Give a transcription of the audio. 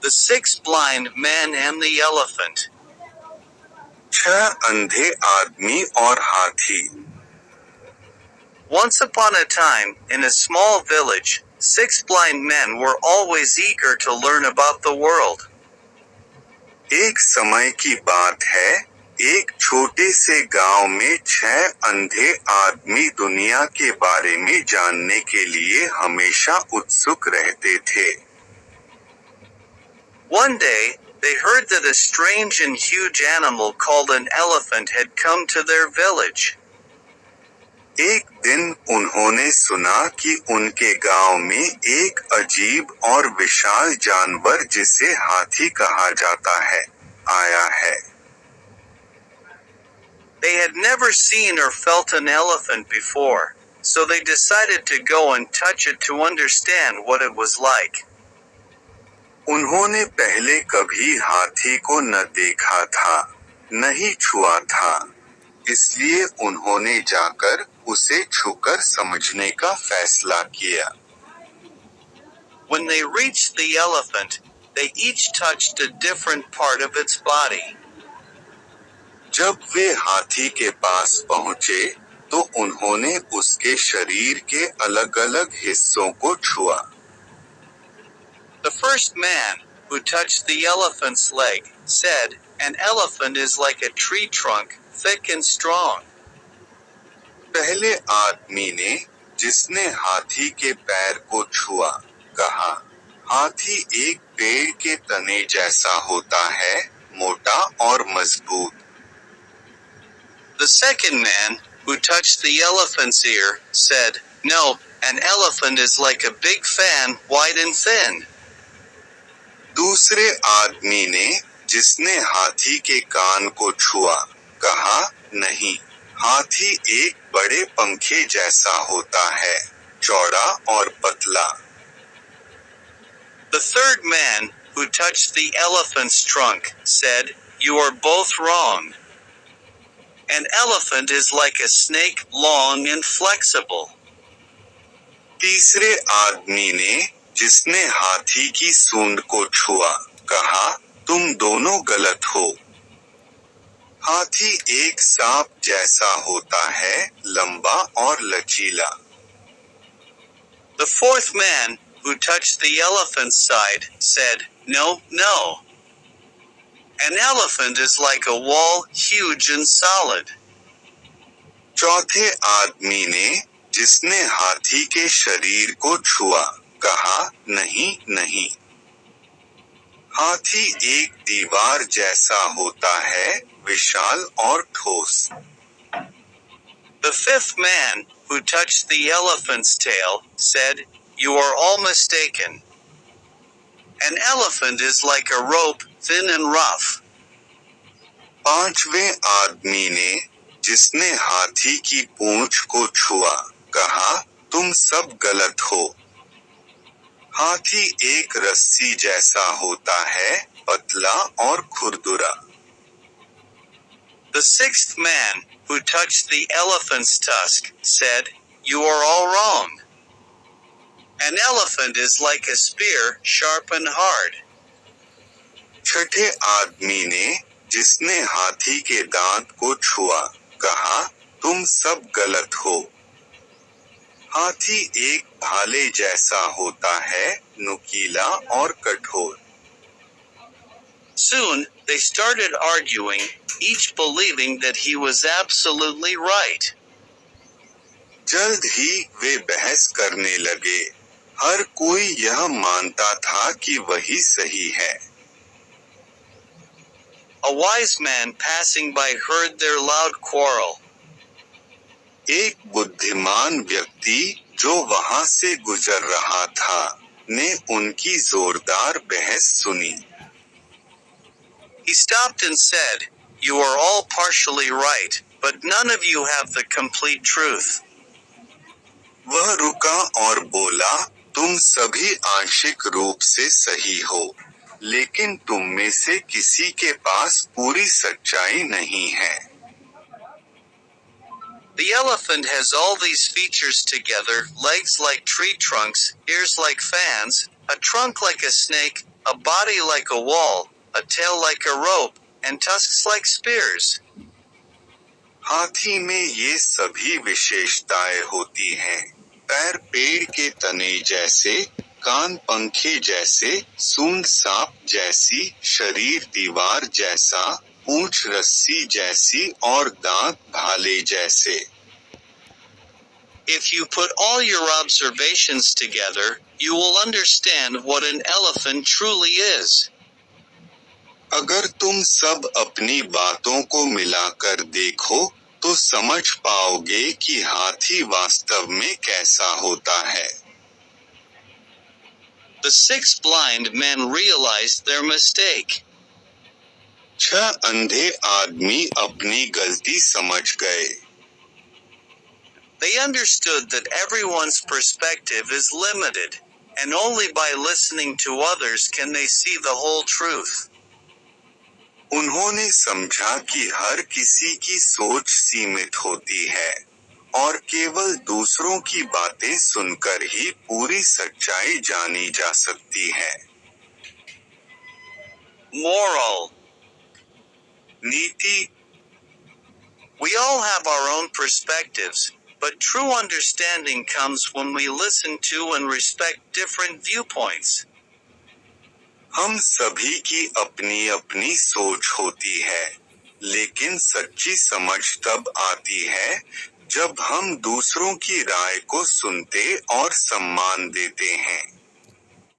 The Six Blind Men and the Elephant. 6 अंधे आदमी और हाथी। Once upon a time, in a small village, 6 blind men were always eager to learn about the world. एक समय की बात है, एक छोटे से गांव में 6 अंधे आदमी दुनिया के बारे में जानने के लिए हमेशा उत्सुक रहते थे। One day, they heard that a strange and huge animal called an elephant had come to their village. एक दिन उन्होंने सुना कि उनके गांव में एक अजीब और विशाल जानवर जिसे हाथी कहा जाता है, आया है। They had never seen or felt an elephant before, so they decided to go and touch it to understand what it was like. उन्होंने पहले कभी हाथी को न देखा था, न ही छुआ था, इसलिए उन्होंने जाकर उसे छूकर समझने का फैसला किया। When they reached the elephant, they each touched a different part of its body. जब वे हाथी के पास पहुंचे, तो उन्होंने उसके शरीर के अलग-अलग हिस्सों को छुआ। The first man, who touched the elephant's leg, said, "An elephant is like a tree trunk, thick and strong." पहले आदमी ने, जिसने हाथी के पैर को छुआ, कहा, हाथी एक पेड़ के तने जैसा होता है, मोटा और मजबूत। The second man, who touched the elephant's ear, said, "No, an elephant is like a big fan, wide and thin." दूसरे आदमी ने, जिसने हाथी के कान को छुआ, कहा, नहीं, हाथी एक बड़े पंखे जैसा होता है, चौड़ा और पतला। The third man, who touched the elephant's trunk, said, "You are both wrong. An elephant is like a snake, long and flexible." तीसरे आदमी ने, जिसने हाथी की सूंड को छुआ, कहा, तुम दोनों गलत हो। हाथी एक सांप जैसा होता है, लंबा और लचीला। The fourth man, who touched the elephant's side, said, "No, no. An elephant is like a wall, huge and solid." चौथे आदमी ने, जिसने हाथी के शरीर को छुआ, कहा, नहीं, नहीं। हाथी एक दीवार जैसा होता है, विशाल और ठोस। The fifth man, who touched the elephant's tail, said, "You are all mistaken. An elephant is like a rope, thin and rough." पांचवें आदमी ने, जिसने हाथी की पूंछ को छुआ, कहा, तुम सब गलत हो। हाथी एक रस्सी जैसा होता है, पतला और खुरदुरा। The sixth man, who touched the elephant's tusk, said, "You are all wrong. An elephant is like a spear, sharp and hard." छठे आदमी ने, जिसने हाथी के दांत को छुआ, कहा, तुम सब गलत हो। हाथी एक भाले जैसा होता है, नुकीला और कठोर। Soon, they started arguing, each believing that he was absolutely right. जल्द ही वे बहस करने लगे, हर कोई यह मानता था कि वही सही है। A wise man passing by heard their loud quarrel. एक बुद्धिमान व्यक्ति, जो वहां से गुजर रहा था, ने उनकी जोरदार बहस सुनी। He stopped and said, "You are all partially right, but none of you have the complete truth." वह रुका और बोला, तुम सभी आंशिक रूप से सही हो, लेकिन तुम में से किसी के पास पूरी सच्चाई नहीं है। The elephant has all these features together: legs like tree trunks, ears like fans, a trunk like a snake, a body like a wall, a tail like a rope, and tusks like spears. हाथी में ये सभी विशेषताएं होती हैं। पैर पेड़ के तने जैसे, कान पंखे जैसे, सूंड सांप जैसी, शरीर दीवार जैसा, पूंछ रस्सी जैसी और दांत भाले जैसे। If you put all your observations together, you will understand what an elephant truly is. अगर तुम सब अपनी बातों को मिलाकर देखो, तो समझ पाओगे कि हाथी वास्तव में कैसा होता है। The 6 blind men realized their mistake. 6 अंधे आदमी अपनी गलती समझ गए। They understood that everyone's perspective is limited, and only by listening to others can they see the whole truth. उन्होंने समझा कि हर किसी की सोच सीमित होती है, और केवल दूसरों की बातें सुनकर ही पूरी सच्चाई जानी जा सकती है। Moral. नीति। We all have our own perspectives, but true understanding comes when we listen to and respect different viewpoints. हम सभी की अपनी अपनी सोच होती है, लेकिन सच्ची समझ तब आती है जब हम दूसरों की राय को सुनते और सम्मान देते हैं।